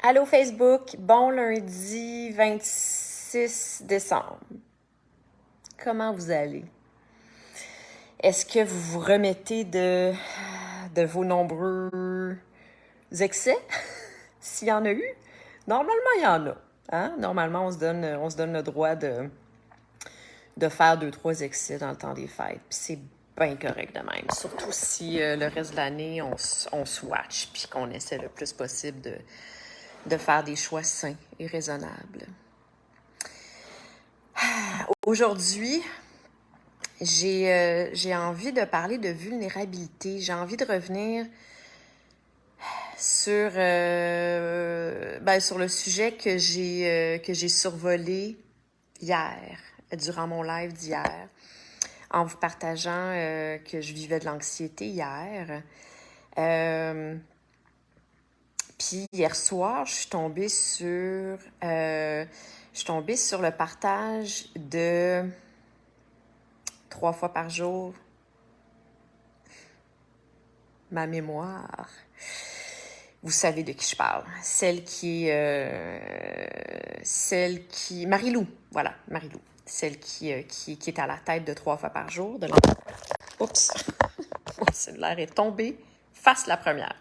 Allô Facebook, bon lundi 26 décembre. Comment vous allez? Est-ce que vous vous remettez de vos nombreux excès? S'il y en a eu? Normalement, il y en a. Hein? Normalement, on se donne le droit de faire 2-3 excès dans le temps des fêtes. Puis c'est bien correct de même. Surtout si le reste de l'année, on swatch puis qu'on essaie le plus possible de faire des choix sains et raisonnables. Aujourd'hui, j'ai envie de parler de vulnérabilité. J'ai envie de revenir sur, sur le sujet que j'ai survolé hier, durant mon live d'hier, en vous partageant que je vivais de l'anxiété hier. Puis hier soir, je suis tombée sur le partage de 3 fois par jour ma mémoire. Vous savez de qui je parle. Marie-Lou, voilà, Marie-Lou. Celle qui est à la tête de 3 fois par jour. Oups, mon cellulaire est tombé face la première.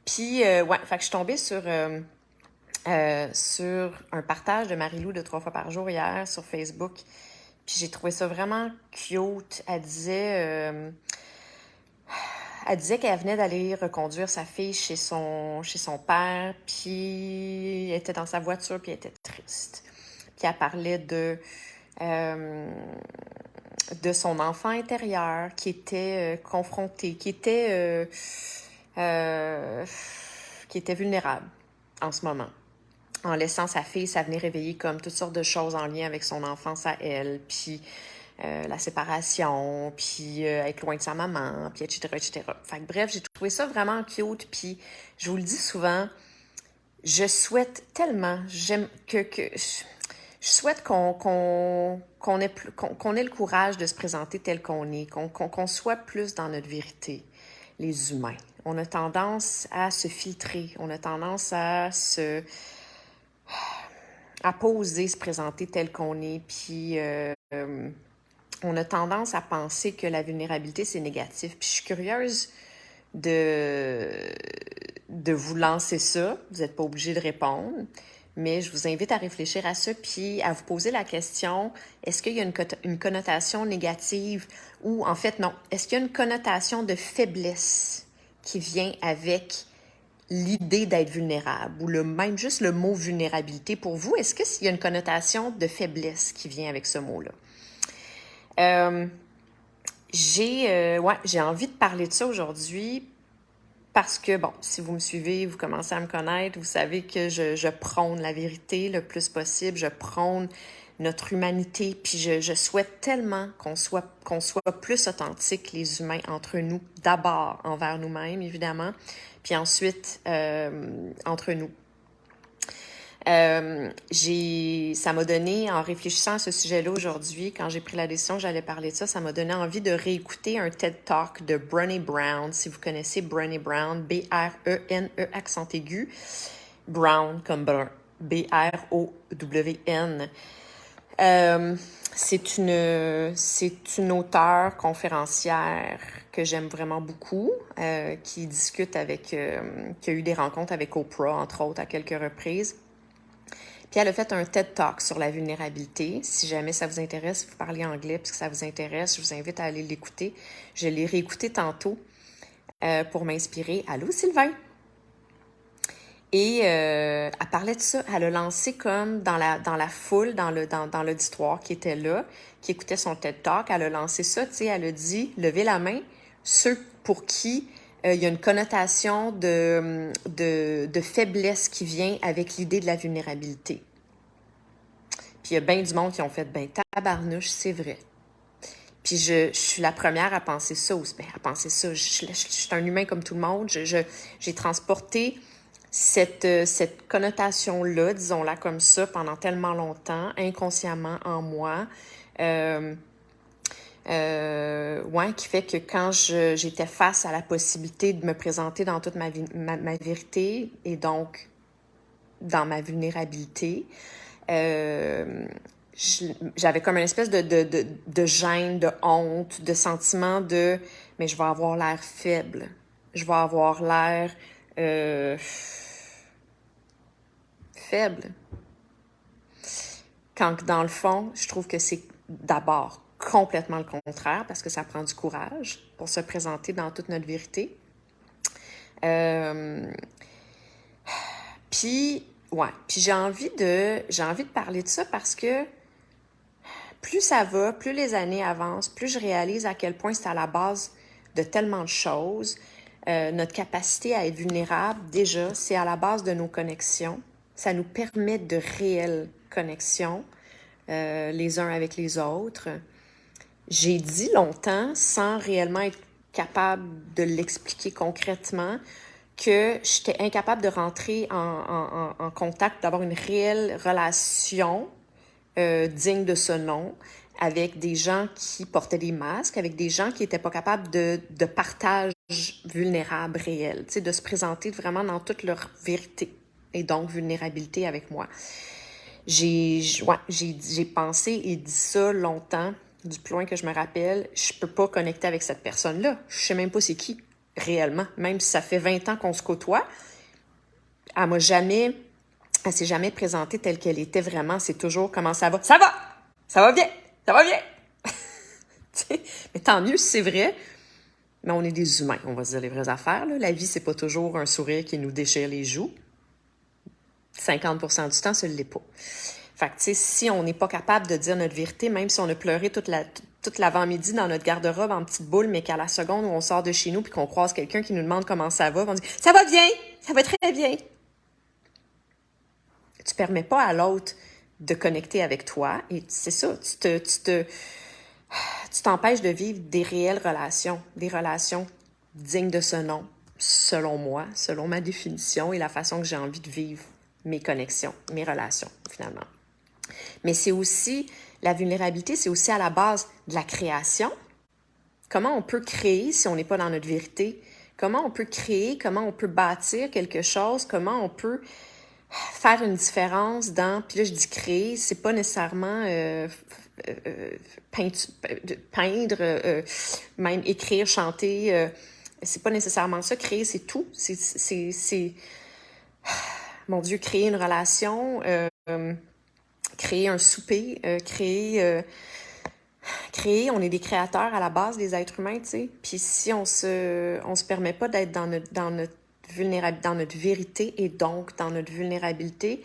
Puis, fait que je suis tombée sur un partage de Marie-Lou de 3 fois par jour hier sur Facebook. Puis j'ai trouvé ça vraiment cute. Elle disait qu'elle venait d'aller reconduire sa fille chez son père, puis elle était dans sa voiture, puis elle était triste. Puis elle parlait de son enfant intérieur qui était confronté, qui était vulnérable en ce moment, en laissant sa fille, ça venait réveiller comme toutes sortes de choses en lien avec son enfance à elle, puis la séparation, puis être loin de sa maman, puis etc., etc. Fait que bref, j'ai trouvé ça vraiment cute, puis je vous le dis souvent, je souhaite tellement, je souhaite qu'on ait le courage de se présenter tel qu'on est, qu'on soit plus dans notre vérité, les humains. On a tendance à se filtrer, on a tendance à pas oser se présenter tel qu'on est, puis on a tendance à penser que la vulnérabilité, c'est négatif. Puis je suis curieuse de vous lancer ça. Vous n'êtes pas obligé de répondre, mais je vous invite à réfléchir à ça, puis à vous poser la question, est-ce qu'il y a une connotation négative ou, en fait, non, est-ce qu'il y a une connotation de faiblesse qui vient avec l'idée d'être vulnérable ou même juste le mot vulnérabilité pour vous? Est-ce qu'il y a une connotation de faiblesse qui vient avec ce mot-là? J'ai envie de parler de ça aujourd'hui parce que, bon, si vous me suivez, vous commencez à me connaître, vous savez que je prône la vérité le plus possible, je prône notre humanité, puis je souhaite tellement qu'on soit plus authentiques, les humains, entre nous, d'abord envers nous-mêmes, évidemment, puis ensuite entre nous. Ça m'a donné, en réfléchissant à ce sujet-là aujourd'hui, quand j'ai pris la décision que j'allais parler de ça, ça m'a donné envie de réécouter un TED Talk de Brené Brown. Si vous connaissez Brené Brown, B-R-E-N-E, accent aigu. Brown comme brun. B-R-O-W-N. C'est une auteure conférencière que j'aime vraiment beaucoup, qui discute qui a eu des rencontres avec Oprah, entre autres, à quelques reprises. Puis elle a fait un TED Talk sur la vulnérabilité. Si jamais ça vous intéresse, vous parlez anglais puis que ça vous intéresse, je vous invite à aller l'écouter. Je l'ai réécouté tantôt pour m'inspirer. Allô, Sylvain? Et elle parlait de ça. Elle a lancé comme dans la foule, dans l'auditoire qui était là, qui écoutait son TED Talk. Elle a lancé ça, tu sais, elle a dit, levez la main, ceux pour qui il y a une connotation de faiblesse qui vient avec l'idée de la vulnérabilité. Puis il y a bien du monde qui ont fait, ben tabarnouche, c'est vrai. Puis je suis la première à penser ça aussi. Ben, à penser ça. Je suis un humain comme tout le monde. J'ai transporté cette connotation-là, disons-la comme ça, pendant tellement longtemps, inconsciemment en moi. Qui fait que quand j'étais face à la possibilité de me présenter dans toute ma vérité et donc dans ma vulnérabilité. J'avais comme une espèce de gêne, de honte, de sentiment de « mais je vais avoir l'air faible, je vais avoir l'air faible ». Quand dans le fond, je trouve que c'est d'abord complètement le contraire parce que ça prend du courage pour se présenter dans toute notre vérité. Puis j'ai envie de parler de ça parce que plus ça va, plus les années avancent, plus je réalise à quel point c'est à la base de tellement de choses. Notre capacité à être vulnérable, déjà, c'est à la base de nos connexions. Ça nous permet de réelles connexions, les uns avec les autres. J'ai dit longtemps, sans réellement être capable de l'expliquer concrètement, que j'étais incapable de rentrer en contact, d'avoir une réelle relation digne de ce nom, avec des gens qui portaient des masques, avec des gens qui n'étaient pas capables de partage vulnérable réel, tu sais, de se présenter vraiment dans toute leur vérité et donc vulnérabilité avec moi. J'ai pensé et dit ça longtemps, du plus loin que je me rappelle, je peux pas connecter avec cette personne-là. Je sais même pas c'est qui, réellement. Même si ça fait 20 ans qu'on se côtoie, elle s'est jamais présentée telle qu'elle était vraiment. C'est toujours comment ça va. Ça va! Ça va bien! Ça va bien! Mais tant mieux si c'est vrai. Mais on est des humains, on va se dire les vraies affaires, là. La vie, c'est pas toujours un sourire qui nous déchire les joues. 50% du temps, ça ne l'est pas. Fait que, tu sais, si on n'est pas capable de dire notre vérité, même si on a pleuré toute l'avant-midi dans notre garde-robe en petite boule, mais qu'à la seconde où on sort de chez nous puis qu'on croise quelqu'un qui nous demande comment ça va, on dit « Ça va bien! Ça va très bien! » Tu permets pas à l'autre de connecter avec toi et c'est ça, tu t'empêches de vivre des réelles relations, des relations dignes de ce nom, selon moi, selon ma définition et la façon que j'ai envie de vivre mes connexions, mes relations, finalement. Mais c'est aussi, la vulnérabilité, c'est aussi à la base de la création. Comment on peut créer si on n'est pas dans notre vérité? Comment on peut créer, comment on peut bâtir quelque chose, comment on peut faire une différence dans, puis là je dis créer, c'est pas nécessairement peindre, même écrire, chanter, c'est pas nécessairement ça. Créer, c'est tout. C'est mon Dieu, créer une relation, créer un souper, créer, on est des créateurs à la base, des êtres humains, tu sais. Puis si on se permet pas d'être dans notre vérité et donc dans notre vulnérabilité,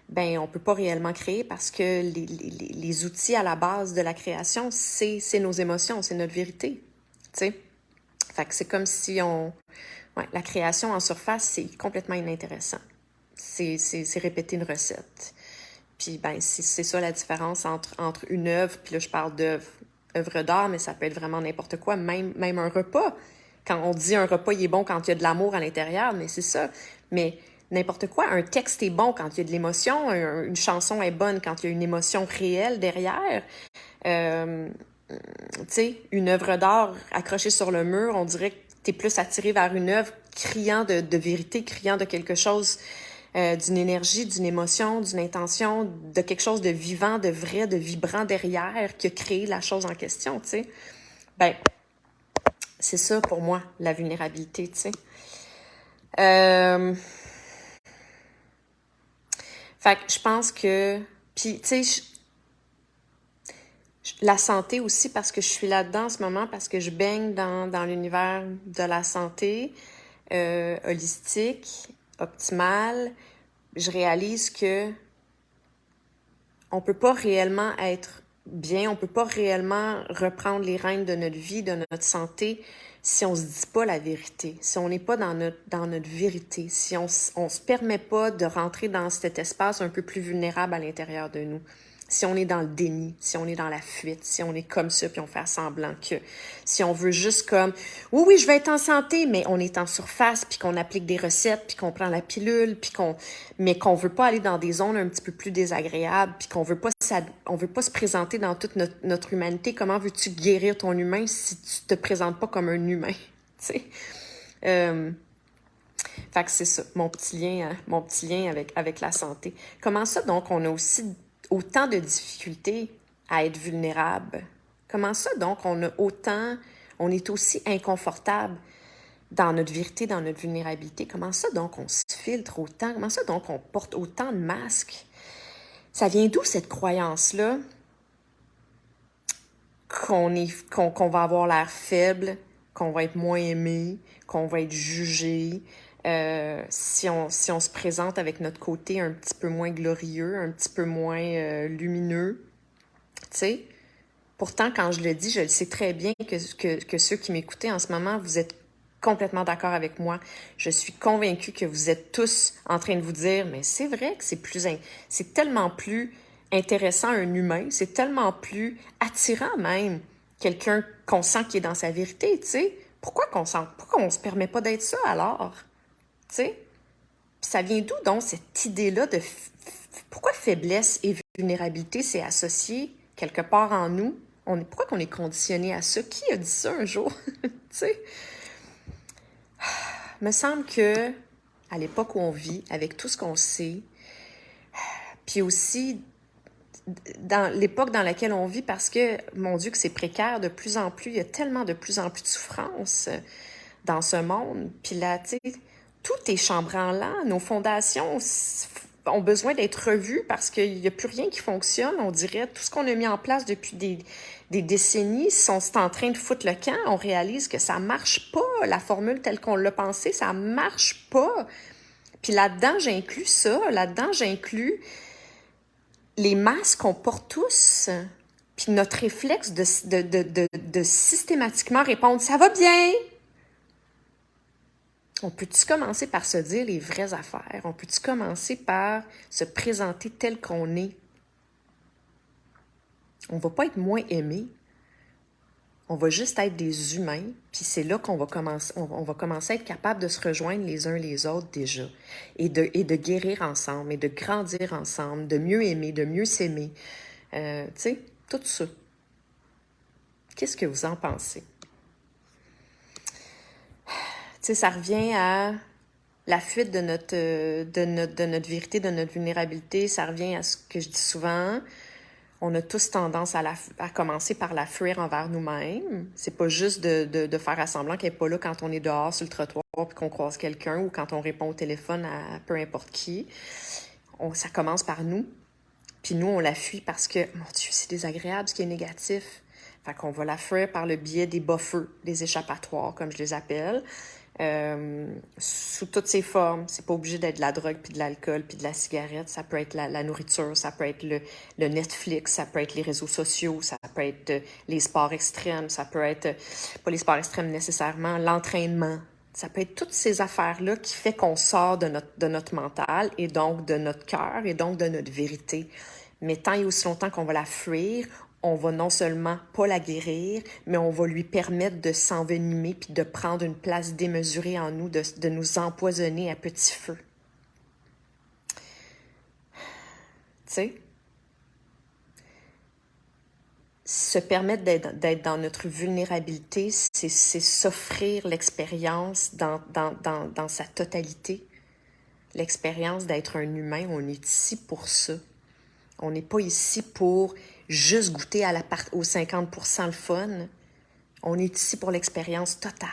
ben on peut pas réellement créer parce que les outils à la base de la création, c'est nos émotions, c'est notre vérité, tu sais. Fait que c'est comme si la création en surface, c'est complètement inintéressant. C'est répéter une recette. Puis ben c'est ça la différence entre une œuvre, puis là je parle d'œuvre d'art, mais ça peut être vraiment n'importe quoi, même un repas. Quand on dit un repas, il est bon quand il y a de l'amour à l'intérieur, mais c'est ça. Mais n'importe quoi, un texte est bon quand il y a de l'émotion, une chanson est bonne quand il y a une émotion réelle derrière. Tu sais, une œuvre d'art accrochée sur le mur, on dirait que t'es plus attiré vers une œuvre criant de vérité, criant de quelque chose, d'une énergie, d'une émotion, d'une intention, de quelque chose de vivant, de vrai, de vibrant derrière qui a créé la chose en question, tu sais. Ben, c'est ça pour moi, la vulnérabilité, tu sais. Fait que je pense que... Puis, tu sais, la santé aussi, parce que je suis là-dedans en ce moment, parce que je baigne dans l'univers de la santé holistique, optimale. Je réalise que on peut pas réellement être bien, on peut pas réellement reprendre les rênes de notre vie, de notre santé, si on se dit pas la vérité, si on n'est pas dans notre vérité, si on se permet pas de rentrer dans cet espace un peu plus vulnérable à l'intérieur de nous. Si on est dans le déni, si on est dans la fuite, si on est comme ça, puis on fait semblant que, si on veut juste comme, oui, je vais être en santé, mais on est en surface, puis qu'on applique des recettes, puis qu'on prend la pilule, mais qu'on veut pas aller dans des zones un petit peu plus désagréables, puis qu'on veut pas se présenter dans toute notre humanité. Comment veux-tu guérir ton humain si tu te présentes pas comme un humain, tu sais? Fait que c'est ça, mon petit lien avec la santé. Comment ça, donc, on a aussi autant de difficultés à être vulnérable? Comment ça, donc, on est aussi inconfortable dans notre vérité, dans notre vulnérabilité? Comment ça, donc, on se filtre autant? Comment ça, donc, on porte autant de masques? Ça vient d'où, cette croyance-là qu'on va avoir l'air faible, qu'on va être moins aimé, qu'on va être jugé, si on se présente avec notre côté un petit peu moins glorieux, un petit peu moins lumineux, tu sais. Pourtant, quand je le dis, je le sais très bien que ceux qui m'écoutaient en ce moment, vous êtes complètement d'accord avec moi. Je suis convaincue que vous êtes tous en train de vous dire, mais c'est vrai que c'est tellement plus intéressant un humain, c'est tellement plus attirant même, quelqu'un qu'on sent qui est dans sa vérité, tu sais. Pourquoi on se permet pas d'être ça alors? Tu sais? Puis ça vient d'où donc cette idée-là pourquoi faiblesse et vulnérabilité c'est associé quelque part en nous? Pourquoi qu'on est conditionné à ça? Qui a dit ça un jour? Tu sais? Me semble que à l'époque où on vit, avec tout ce qu'on sait, puis aussi dans l'époque dans laquelle on vit, parce que, mon Dieu, que c'est précaire de plus en plus, il y a tellement de plus en plus de souffrance dans ce monde. Puis là, tu sais, tout est chambranlant. Nos fondations ont besoin d'être revues parce qu'il n'y a plus rien qui fonctionne. On dirait tout ce qu'on a mis en place depuis des décennies, c'est en train de foutre le camp. On réalise que ça marche pas. La formule telle qu'on l'a pensée, ça marche pas. Puis là-dedans, j'inclus ça. Là-dedans, j'inclus les masques qu'on porte tous, puis notre réflexe de systématiquement répondre « ça va bien ». On peut-tu commencer par se dire les vraies affaires? On peut-tu commencer par se présenter tel qu'on est? On va pas être moins aimé. On va juste être des humains, puis c'est là qu'on va commencer, on va commencer à être capable de se rejoindre les uns les autres déjà, et de guérir ensemble, et de grandir ensemble, de mieux aimer, de mieux s'aimer. Tu sais, tout ça. Qu'est-ce que vous en pensez? Tu sais, ça revient à la fuite de notre vérité, de notre vulnérabilité. Ça revient à ce que je dis souvent. On a tous tendance à commencer par la fuir envers nous-mêmes. C'est pas juste de faire semblant qu'elle n'est pas là quand on est dehors sur le trottoir puis qu'on croise quelqu'un ou quand on répond au téléphone à peu importe qui. Ça commence par nous. Puis nous, on la fuit parce que, mon Dieu, c'est désagréable, ce qui est négatif. Fait qu'on va la fuir par le biais des bas-feux, des échappatoires, comme je les appelle. Sous toutes ses formes. C'est pas obligé d'être de la drogue, puis de l'alcool, puis de la cigarette. Ça peut être la nourriture, ça peut être le Netflix, ça peut être les réseaux sociaux, ça peut être les sports extrêmes, ça peut être, pas les sports extrêmes nécessairement, l'entraînement. Ça peut être toutes ces affaires-là qui fait qu'on sort de notre mental et donc de notre cœur et donc de notre vérité. Mais tant et aussi longtemps qu'on va la fuir, on va non seulement pas la guérir, mais on va lui permettre de s'envenimer puis de prendre une place démesurée en nous, de nous empoisonner à petit feu. Tu sais? Se permettre d'être dans notre vulnérabilité, c'est s'offrir l'expérience dans sa totalité. L'expérience d'être un humain, on est ici pour ça. On n'est pas ici pour juste goûter aux 50% le fun. On est ici pour l'expérience totale.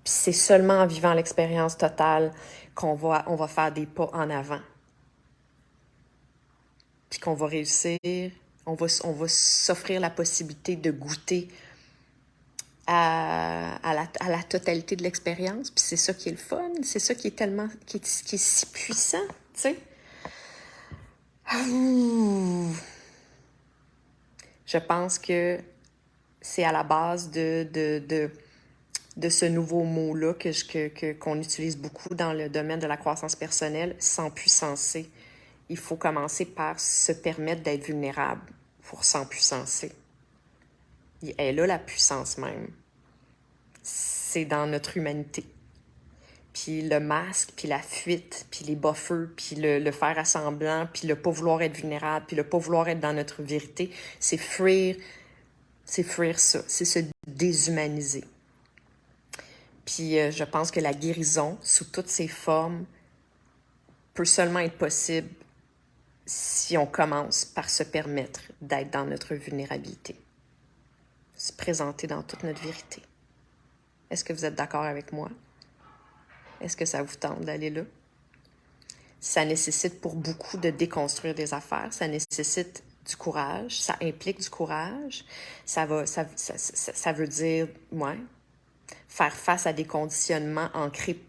Puis c'est seulement en vivant l'expérience totale on va faire des pas en avant. Puis qu'on va réussir, on va s'offrir la possibilité de goûter à la totalité de l'expérience. Puis c'est ça qui est le fun, c'est ça qui est si puissant, tu sais. Je pense que c'est à la base de ce nouveau mot-là qu'on utilise beaucoup dans le domaine de la croissance personnelle, s'empuissancer. Il faut commencer par se permettre d'être vulnérable pour s'empuissancer. Elle est là la puissance même. C'est dans notre humanité. Puis le masque, puis la fuite, puis les bas-feux, puis le faire à semblant, puis le pas vouloir être vulnérable, puis le pas vouloir être dans notre vérité, c'est fuir ça, c'est se déshumaniser. Puis je pense que la guérison, sous toutes ses formes, peut seulement être possible si on commence par se permettre d'être dans notre vulnérabilité, se présenter dans toute notre vérité. Est-ce que vous êtes d'accord avec moi? Est-ce que ça vous tente d'aller là? Ça nécessite pour beaucoup de déconstruire des affaires, ça nécessite du courage, ça implique du courage, ça veut dire, ouais, faire face à des conditionnements ancrés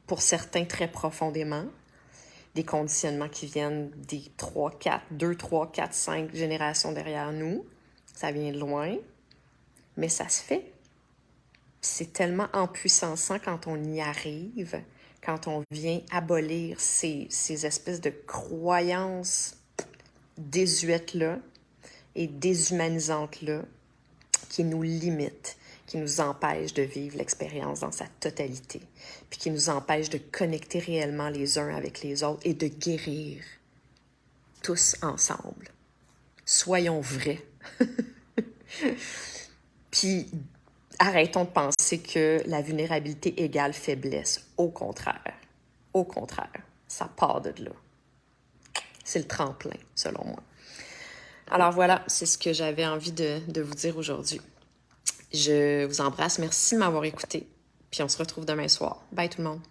pour certains très profondément, des conditionnements qui viennent des 2, 3, 4, 5 générations derrière nous. Ça vient de loin, mais ça se fait. C'est tellement empuissançant quand on y arrive, quand on vient abolir ces espèces de croyances désuètes-là et déshumanisantes-là qui nous limitent, qui nous empêchent de vivre l'expérience dans sa totalité, puis qui nous empêchent de connecter réellement les uns avec les autres et de guérir tous ensemble. Soyons vrais. Puis arrêtons de penser que la vulnérabilité égale faiblesse. Au contraire, ça part de là. C'est le tremplin, selon moi. Alors voilà, c'est ce que j'avais envie de vous dire aujourd'hui. Je vous embrasse. Merci de m'avoir écouté. Puis on se retrouve demain soir. Bye tout le monde.